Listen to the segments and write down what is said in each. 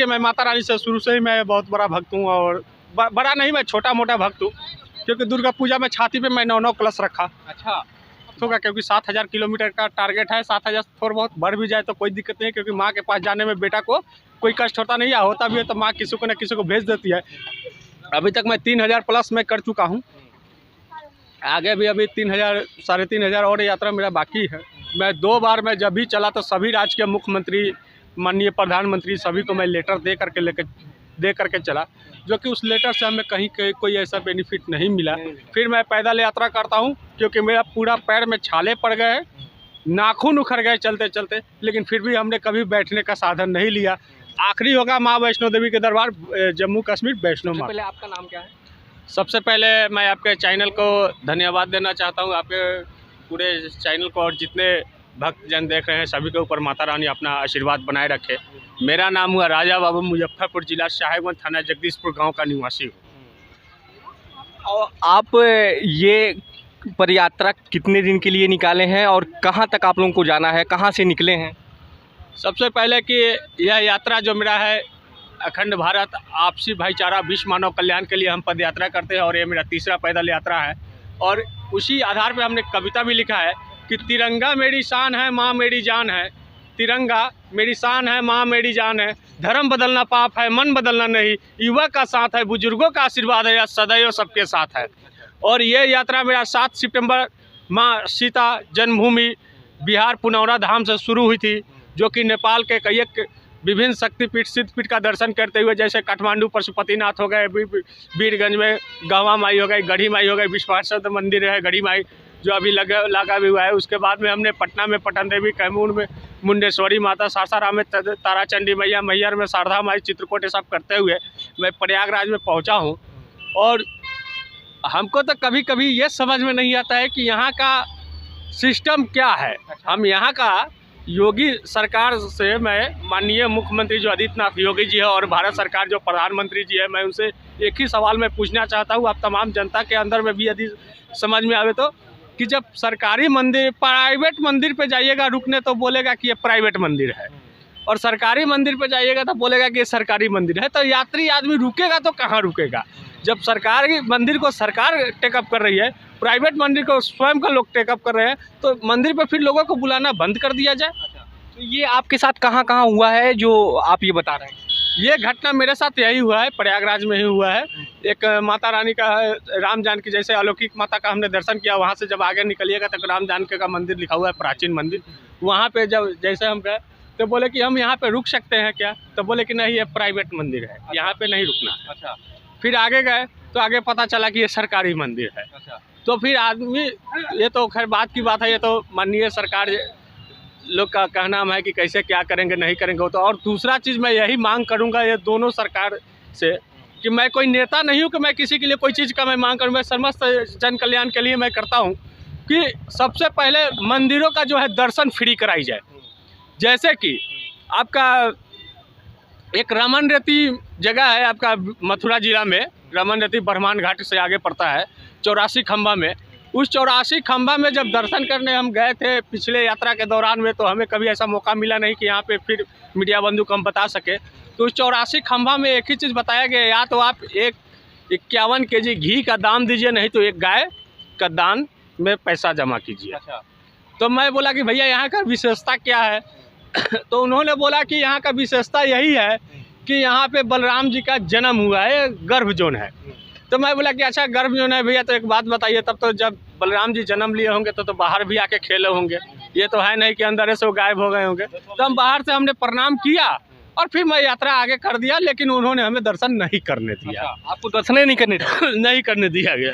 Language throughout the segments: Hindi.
देखिए मैं माता रानी से शुरू से ही मैं बहुत बड़ा भक्त हूँ, और बड़ा नहीं, मैं छोटा मोटा भक्त हूँ, क्योंकि दुर्गा पूजा में छाती पे मैं 9 कलश रखा। अच्छा होगा, क्योंकि 7000 किलोमीटर का टारगेट है। 7000 थोड़ा बहुत बढ़ भी जाए तो कोई दिक्कत नहीं है, क्योंकि माँ के पास जाने में बेटा को कोई कष्ट होता नहीं है, होता भी है तो माँ किसी को न किसी को भेज देती है। अभी तक मैं 3000 प्लस में कर चुका हूँ, आगे भी अभी 3000 3500 और यात्रा मेरा बाकी है। मैं 2 बार मैं जब भी चला तो सभी राज्य के मुख्यमंत्री, माननीय प्रधानमंत्री, सभी को मैं लेटर दे करके चला, जो कि उस लेटर से हमें कहीं कोई ऐसा बेनिफिट नहीं मिला। फिर मैं पैदल यात्रा करता हूं, क्योंकि मेरा पूरा पैर में छाले पड़ गए, नाखून उखड़ गए चलते चलते, लेकिन फिर भी हमने कभी बैठने का साधन नहीं लिया। आखिरी होगा माँ वैष्णो देवी के दरबार, जम्मू कश्मीर, वैष्णो माता। पहले आपका नाम क्या है? सबसे पहले मैं आपके चैनल को धन्यवाद देना चाहता हूँ, आपके पूरे चैनल को, और जितने भक्तजन देख रहे हैं सभी के ऊपर माता रानी अपना आशीर्वाद बनाए रखे। मेरा नाम हुआ राजा बाबू, मुजफ्फरपुर जिला, साहेबगंज थाना, जगदीशपुर गांव का निवासी हूँ। और आप ये पदयात्रा कितने दिन के लिए निकाले हैं और कहाँ तक आप लोगों को जाना है, कहाँ से निकले हैं? सबसे पहले कि यह यात्रा जो मेरा है, अखंड भारत आपसी भाईचारा विश्व मानव कल्याण के लिए हम पद यात्रा करते हैं, और ये मेरा तीसरा पैदल यात्रा है। और उसी आधार पे हमने कविता भी लिखा है कि तिरंगा मेरी शान है, माँ मेरी जान है, तिरंगा मेरी शान है, माँ मेरी जान है, धर्म बदलना पाप है, मन बदलना नहीं, युवा का साथ है, बुजुर्गों का आशीर्वाद है, सदैव सबके साथ है। और ये यात्रा मेरा 7 सितंबर माँ सीता जन्मभूमि बिहार पुनौरा धाम से शुरू हुई थी, जो कि नेपाल के कई एक विभिन्न शक्तिपीठ सिद्धपीठ का दर्शन करते हुए, जैसे काठमांडू पशुपतिनाथ हो गए, वीरगंज में गहवा माई हो गई, गढ़ी माई हो गई, विश्वासद मंदिर है गढ़ी माई जो अभी लगा भी हुआ है। उसके बाद में हमने पटना में पटन देवी, कैमूर में मुंडेश्वरी माता, सासाराम में ताराचंडी मैया, मैहर में शारदा माई, चित्रकूट, सब करते हुए मैं प्रयागराज में पहुंचा हूं। और हमको तो कभी कभी ये समझ में नहीं आता है कि यहाँ का सिस्टम क्या है। हम यहाँ का योगी सरकार से, मैं माननीय मुख्यमंत्री जो आदित्यनाथ योगी जी है और भारत सरकार जो प्रधानमंत्री जी है, मैं उनसे एक ही सवाल मैं पूछना चाहता हूँ, आप तमाम जनता के अंदर में भी यदि समझ में आवे तो, कि जब सरकारी मंदिर, प्राइवेट मंदिर पे जाइएगा रुकने तो बोलेगा कि ये प्राइवेट मंदिर है, और सरकारी मंदिर पे जाइएगा तो बोलेगा कि ये सरकारी मंदिर है। तो यात्री आदमी रुकेगा तो कहाँ रुकेगा? जब सरकारी मंदिर को सरकार टेकअप कर रही है, प्राइवेट मंदिर को स्वयं का लोग टेकअप कर रहे हैं, तो मंदिर पे फिर लोगों को बुलाना बंद कर दिया जाए। तो ये आपके साथ कहाँ कहाँ हुआ है जो आप ये बता रहे हैं? ये घटना मेरे साथ यही हुआ है, प्रयागराज में ही हुआ है। एक माता रानी का, राम जानकी, जैसे अलौकिक माता का हमने दर्शन किया, वहाँ से जब आगे निकलिएगा तो राम जानकी का मंदिर लिखा हुआ है, प्राचीन मंदिर। वहाँ पे जब जैसे हम गए तो बोले कि हम यहाँ पे रुक सकते हैं क्या? तो बोले कि नहीं, ये प्राइवेट मंदिर है, यहाँ पे नहीं रुकना है। अच्छा। फिर आगे गए तो आगे पता चला कि ये सरकारी मंदिर है। अच्छा। तो फिर आदमी, ये तो खैर बात की बात है, ये तो माननीय सरकार लोग का कहना है कि कैसे क्या करेंगे नहीं करेंगे। तो और दूसरा चीज़ मैं यही मांग करूंगा ये दोनों सरकार से, कि मैं कोई नेता नहीं हूं कि मैं किसी के लिए कोई चीज़ का मैं मांग करूं। मैं समस्त जन कल्याण के लिए मैं करता हूं कि सबसे पहले मंदिरों का जो है दर्शन फ्री कराई जाए। जैसे कि आपका एक रमन रेती जगह है आपका मथुरा जिला में, रमन रेती ब्रह्मांड घाट से आगे पड़ता है, 84 खंबा में। उस 84 खंबा में जब दर्शन करने हम गए थे पिछले यात्रा के दौरान में, तो हमें कभी ऐसा मौका मिला नहीं कि यहाँ पे फिर मीडिया बंधु को हम बता सके। तो उस 84 खंबा में एक ही चीज़ बताया गया, या तो आप 51 kg घी का दान दीजिए, नहीं तो एक गाय का दान में पैसा जमा कीजिए। अच्छा। तो मैं बोला कि भैया यहाँ का विशेषता क्या है? तो उन्होंने बोला कि यहाँ का विशेषता यही है कि यहाँ पे बलराम जी का जन्म हुआ है, गर्भ जोन है। तो मैं बोला कि अच्छा गर्भ जोन है भैया, तो एक बात बताइए, तब तो जब बलराम जी जन्म लिए होंगे तो बाहर भी आके खेले होंगे, ये तो है नहीं कि अंदर से वो गायब हो गए होंगे। तो हम बाहर से हमने प्रणाम किया और फिर मैं यात्रा आगे कर दिया, लेकिन उन्होंने हमें दर्शन नहीं करने दिया। अच्छा, आपको दर्शन नहीं करने दिया? नहीं करने दिया गया।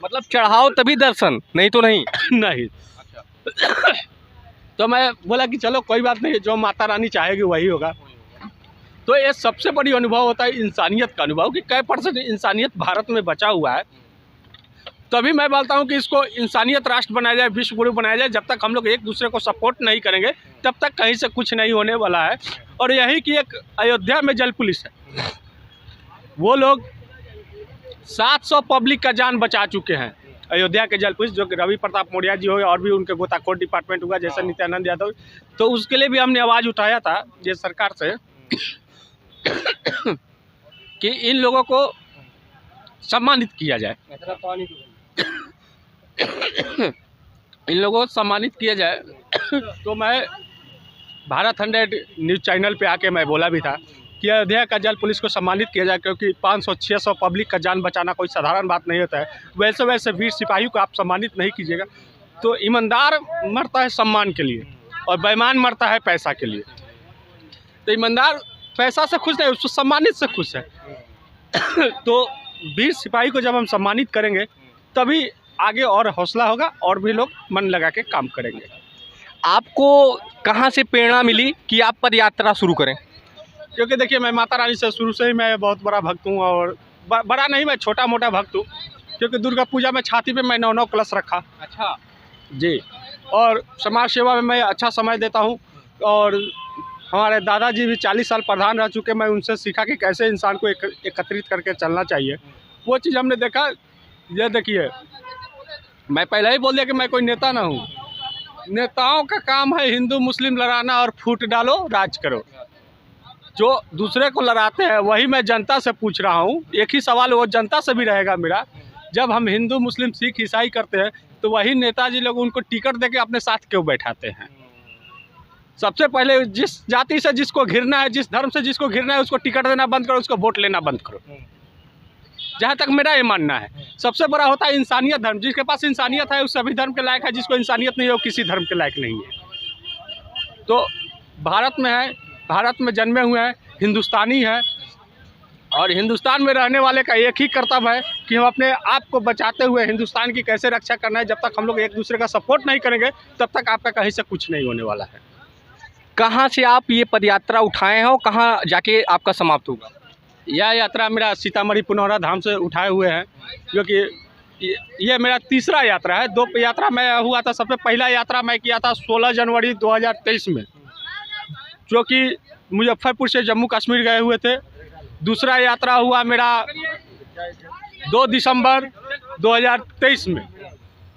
मतलब चढ़ाओ तभी दर्शन, नहीं तो नहीं? नहीं। तो मैं बोला कि चलो कोई बात नहीं, जो माता रानी चाहेगी वही होगा। तो ये सबसे बड़ी अनुभव होता है इंसानियत का अनुभव, कि कै % इंसानियत भारत में बचा हुआ है। तभी मैं बोलता हूँ कि इसको इंसानियत राष्ट्र बनाया जाए, विश्व गुरु बनाया जाए। जब तक हम लोग एक दूसरे को सपोर्ट नहीं करेंगे तब तक कहीं से कुछ नहीं होने वाला है। और यही कि एक अयोध्या में जल पुलिस है, वो लोग 700 पब्लिक का जान बचा चुके हैं। अयोध्या के जल पुलिस, जो कि रवि प्रताप मौर्य जी हो और भी उनके गोताखोर डिपार्टमेंट हुआ, जैसे नित्यानंद यादव, तो उसके लिए भी हमने आवाज़ उठाया था ये सरकार से कि इन लोगों को सम्मानित किया जाए। इन लोगों को सम्मानित किया जाए। तो मैं भारत 100 न्यूज़ चैनल पे आके मैं बोला भी था कि अयोध्या का जल पुलिस को सम्मानित किया जाए, क्योंकि 500-600 पब्लिक का जान बचाना कोई साधारण बात नहीं होता है। वैसे वैसे वीर सिपाहियों को आप सम्मानित नहीं कीजिएगा। तो ईमानदार मरता है सम्मान के लिए और बेईमान मरता है पैसा के लिए। तो ईमानदार पैसा से खुश नहीं, उसको सम्मानित से खुश है। तो वीर सिपाही को जब हम सम्मानित करेंगे तभी आगे और हौसला होगा और भी लोग मन लगा के काम करेंगे। आपको कहाँ से प्रेरणा मिली कि आप पद यात्रा शुरू करें? क्योंकि देखिए, मैं माता रानी से शुरू से ही मैं बहुत बड़ा भक्त हूँ, और बड़ा नहीं, मैं छोटा मोटा भक्त हूँ। क्योंकि दुर्गा पूजा में छाती पे मैं 9 कलश रखा। अच्छा जी। और समाज सेवा में मैं अच्छा समय देता हूँ। और हमारे दादाजी भी 40 साल प्रधान रह चुके। मैं उनसे सीखा कि कैसे इंसान को एकत्रित करके चलना चाहिए। वो चीज़ हमने देखा। ये देखिए, मैं पहले ही बोल दिया कि मैं कोई नेता ना हूँ। नेताओं का काम है हिंदू मुस्लिम लड़ाना और फूट डालो राज करो। जो दूसरे को लड़ाते हैं वही मैं जनता से पूछ रहा हूँ। एक ही सवाल वो जनता से भी रहेगा मेरा। जब हम हिंदू मुस्लिम सिख ईसाई करते हैं तो वही नेताजी लोग उनको टिकट देके अपने साथ क्यों बैठाते हैं? सबसे पहले जिस जाति से जिसको घिरना है, जिस धर्म से जिसको घिरना है, उसको टिकट देना बंद करो, उसको वोट लेना बंद करो। जहाँ तक मेरा ये मानना है। सबसे बड़ा होता है इंसानियत धर्म। जिसके पास इंसानियत है उस सभी धर्म के लायक है। जिसको इंसानियत नहीं है वो किसी धर्म के लायक नहीं है। तो भारत में है, भारत में जन्मे हुए हैं, हिंदुस्तानी है। और हिंदुस्तान में रहने वाले का एक ही कर्तव्य है कि हम अपने आप को बचाते हुए हिंदुस्तान की कैसे रक्षा करना है। जब तक हम लोग एक दूसरे का सपोर्ट नहीं करेंगे तब तक आपका कहीं से कुछ नहीं होने वाला है। कहाँ से आप ये पदयात्रा उठाए हैं और कहाँ जाके आपका समाप्त होगा? यह यात्रा मेरा सीतामढ़ी पुनौरा धाम से उठाए हुए हैं, जो कि ये मेरा तीसरा यात्रा है। 2 यात्रा मैं हुआ था। सबसे पहला यात्रा मैं किया था 16 जनवरी 2023 में, जो कि मुजफ्फरपुर से जम्मू कश्मीर गए हुए थे। दूसरा यात्रा हुआ मेरा 2 दिसंबर 2023 में,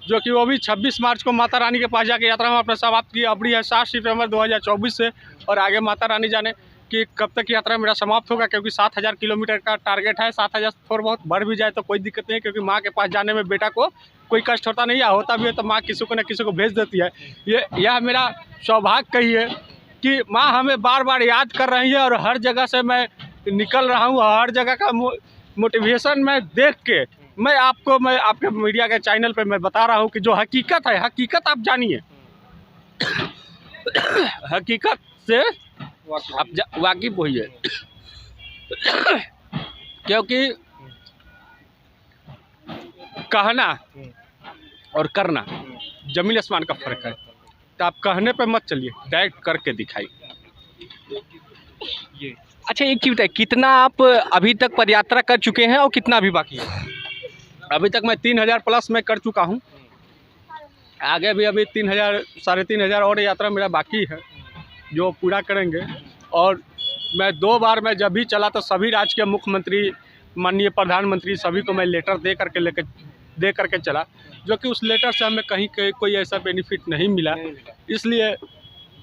जो कि वो भी 26 मार्च को माता रानी के पास जाके यात्रा में अपना समाप्त की। अबरी है 7 सितंबर 2024 से, और आगे माता रानी जाने कि कब तक यात्रा मेरा समाप्त होगा। क्योंकि 7000 किलोमीटर का टारगेट है। 7000 थोड़ा बहुत बढ़ भी जाए तो कोई दिक्कत नहीं है, क्योंकि माँ के पास जाने में बेटा को कोई कष्ट होता नहीं है। होता भी है तो माँ किसी को न किसी को भेज देती है। यह मेरा सौभाग्य कहिए कि माँ हमें बार बार याद कर रही है, और हर जगह से मैं निकल रहा हूँ। हर जगह का मोटिवेशन मैं देख के मैं आपके मीडिया के चैनल पे मैं बता रहा हूँ कि जो हकीकत है, हकीकत आप जानिए। हकीकत से आप वाकिफ होइए। क्योंकि कहना और करना जमीन आसमान का फर्क है। तो आप कहने पे मत चलिए, डायरेक्ट करके दिखाइए। अच्छा, एक चीज़ बताइए, कितना आप अभी तक पदयात्रा कर चुके हैं और कितना अभी बाकी है? अभी तक मैं 3000 प्लस मैं कर चुका हूँ। आगे भी अभी 3000 3,500 और यात्रा मेरा बाकी है, जो पूरा करेंगे। और मैं 2 बार मैं जब भी चला तो सभी राज्य के मुख्यमंत्री, माननीय प्रधानमंत्री, सभी को मैं लेटर दे करके चला, जो कि उस लेटर से हमें कहीं कोई ऐसा बेनिफिट नहीं मिला। इसलिए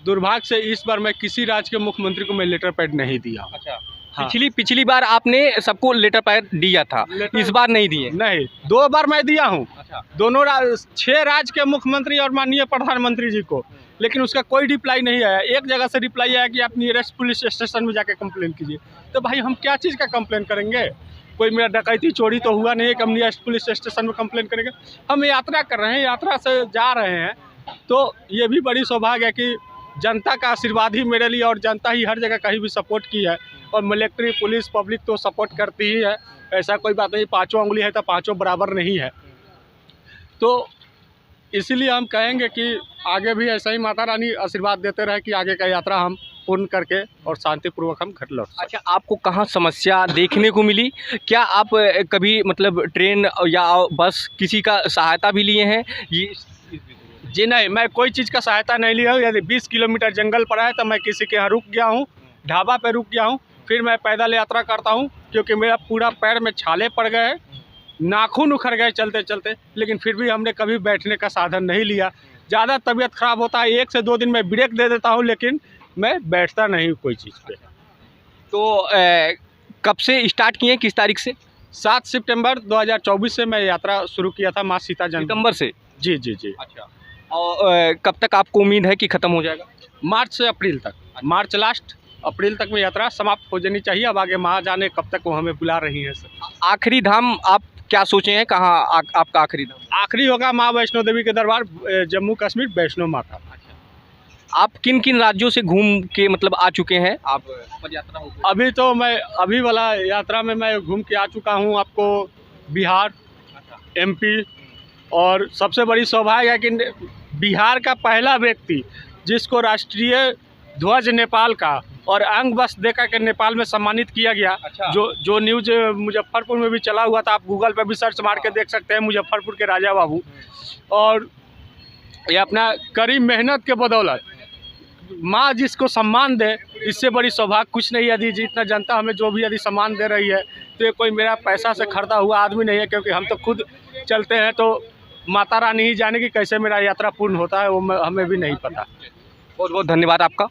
दुर्भाग्य से इस बार मैं किसी राज्य के मुख्यमंत्री को मैं लेटर पैड नहीं दिया। अच्छा। हाँ। पिछली बार आपने सबको लेटर पैड दिया था, इस बार नहीं दिए? नहीं, 2 बार मैं दिया हूँ। अच्छा। दोनों 6 राज्य के मुख्यमंत्री और माननीय प्रधानमंत्री जी को, लेकिन उसका कोई रिप्लाई नहीं आया। एक जगह से रिप्लाई आया कि आप नियरेस्ट पुलिस स्टेशन में जाके कंप्लेन कीजिए। तो भाई हम क्या चीज़ का कंप्लेन करेंगे? कोई मेरा डकैती चोरी तो हुआ नहीं है कि हम नियरेस्ट पुलिस स्टेशन में कंप्लेन करेंगे। हम यात्रा कर रहे हैं, यात्रा से जा रहे हैं, तो ये भी बड़ी सौभाग्य है कि जनता का आशीर्वाद ही मेरे लिए, और जनता ही हर जगह कहीं भी सपोर्ट की है। और मिलिट्री, पुलिस, पब्लिक तो सपोर्ट करती ही है। ऐसा कोई बात नहीं, 5 उंगली है तो 5 बराबर नहीं है। तो इसीलिए हम कहेंगे कि आगे भी ऐसा ही माता रानी आशीर्वाद देते रहे कि आगे का यात्रा हम पूर्ण करके और शांतिपूर्वक हम घर लौट सकें। अच्छा, आपको कहाँ समस्या देखने को मिली? क्या आप कभी मतलब ट्रेन या बस किसी का सहायता भी लिए हैं? जी नहीं, मैं कोई चीज़ का सहायता नहीं लिया हूँ। यदि 20 किलोमीटर जंगल पड़ा है तो मैं किसी के यहाँ रुक गया हूँ, ढाबा पे रुक गया हूँ। फिर मैं पैदल यात्रा करता हूँ, क्योंकि मेरा पूरा पैर में छाले पड़ गए हैं, नाखून उखड़ गए चलते चलते। लेकिन फिर भी हमने कभी बैठने का साधन नहीं लिया। ज़्यादा तबीयत ख़राब होता है, 1 से 2 दिन में ब्रेक दे देता हूँ, लेकिन मैं बैठता नहीं कोई चीज़ पे। तो कब से स्टार्ट किए हैं, किस तारीख से? 7 सितंबर 2024 से मैं यात्रा शुरू किया था माँ सीता जन्म। सितंबर से? जी जी जी। अच्छा। और कब तक आपको उम्मीद है कि ख़त्म हो जाएगा? मार्च से अप्रैल तक, मार्च लास्ट अप्रैल तक में यात्रा समाप्त हो जानी चाहिए। अब आगे माँ जाने कब तक वो हमें बुला रही हैं सर। आखिरी धाम आप क्या सोचे हैं, कहाँ आपका आखिरी धाम? आखिरी होगा माँ वैष्णो देवी के दरबार, जम्मू कश्मीर वैष्णो माता। आप किन किन राज्यों से घूम के मतलब आ चुके हैं आप पद यात्रा होकर? अभी तो मैं अभी वाला यात्रा में मैं घूम के आ चुका हूँ आपको बिहार, MP, और सबसे बड़ी सौभाग्य है कि बिहार का पहला व्यक्ति जिसको राष्ट्रीय ध्वज नेपाल का और अंग वस्त्र देकर के नेपाल में सम्मानित किया गया। अच्छा। जो न्यूज़ मुजफ्फरपुर में भी चला हुआ था, आप गूगल पर भी सर्च मार के देख सकते हैं, मुजफ्फरपुर के राजा बाबू। और ये अपना कड़ी मेहनत के बदौलत माँ जिसको सम्मान दे, इससे बड़ी सौभाग्य कुछ नहीं है। यदि जितना जनता हमें जो भी यदि सम्मान दे रही है तो ये कोई मेरा पैसा से खरीदा हुआ आदमी नहीं है, क्योंकि हम तो खुद चलते हैं। तो माता रानी ही जाने की कैसे मेरा यात्रा पूर्ण होता है, वो हमें भी नहीं पता। बहुत बहुत धन्यवाद आपका।